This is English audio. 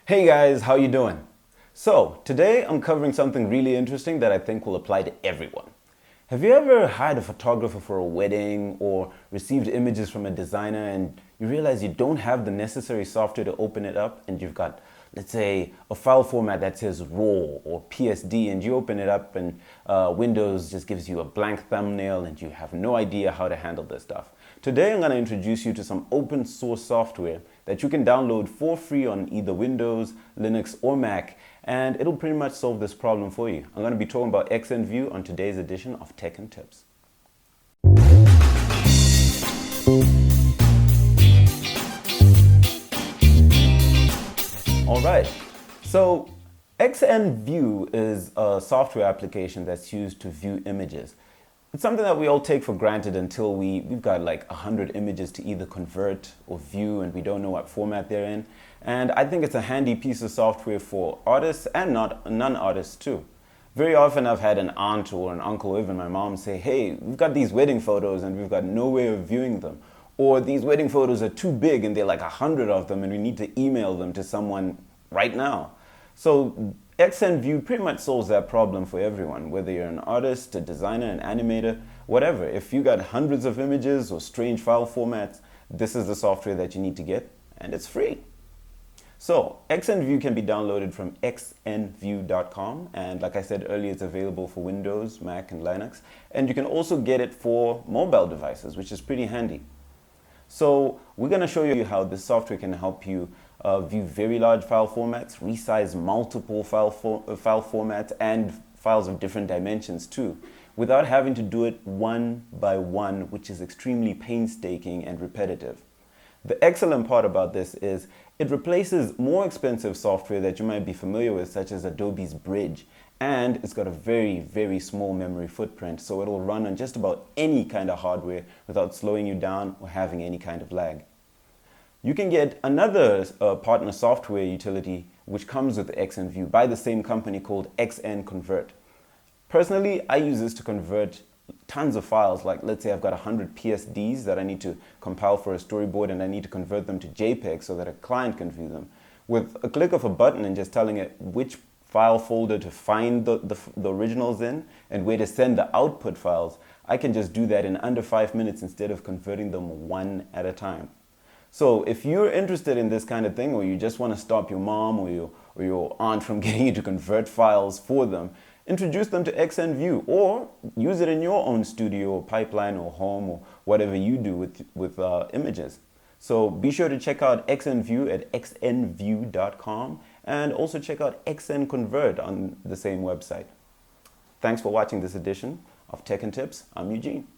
Hey guys, how you doing? So, today I'm covering something really interesting that I think will apply to everyone. Have you ever hired a photographer for a wedding or received images from a designer and you realize you don't have the necessary software to open it up and you've got, let's say, a file format that says RAW or PSD and you open it up and Windows just gives you a blank thumbnail and you have no idea how to handle this stuff? Today I'm going to introduce you to some open source software that you can download for free on either Windows, Linux or Mac, and it'll pretty much solve this problem for you. I'm going to be talking about XnView on today's edition of Tech and Tips. Alright, so XnView is a software application that's used to view images. It's something that we all take for granted until we've got like 100 images to either convert or view and we don't know what format they're in. And I think it's a handy piece of software for artists and non-artists too. Very often I've had an aunt or an uncle or even my mom say, hey, we've got these wedding photos and we've got no way of viewing them. Or these wedding photos are too big and they're like 100 of them and we need to email them to someone right now. So XnView pretty much solves that problem for everyone, whether you're an artist, a designer, an animator, whatever. If you got hundreds of images or strange file formats, this is the software that you need to get, and it's free. So XnView can be downloaded from XnView.com, and like I said earlier, it's available for Windows, Mac, and Linux, and you can also get it for mobile devices, which is pretty handy. So we're going to show you how this software can help you view very large file formats, resize multiple file formats and files of different dimensions too, without having to do it one by one, which is extremely painstaking and repetitive. The excellent part about this is it replaces more expensive software that you might be familiar with, such as Adobe's Bridge, and it's got a very, very small memory footprint, so it'll run on just about any kind of hardware without slowing you down or having any kind of lag. You can get another partner software utility which comes with XnView by the same company called XnConvert. Personally, I use this to convert tons of files, like let's say I've got 100 PSDs that I need to compile for a storyboard and I need to convert them to JPEG so that a client can view them. With a click of a button and just telling it which file folder to find the originals in and where to send the output files, I can just do that in under 5 minutes instead of converting them one at a time. So if you're interested in this kind of thing, or you just want to stop your mom or your aunt from getting you to convert files for them, introduce them to XnView or use it in your own studio or pipeline or home or whatever you do with images. So be sure to check out XnView at XnView.com and also check out XnConvert on the same website. Thanks for watching this edition of Tech and Tips. I'm Eugene.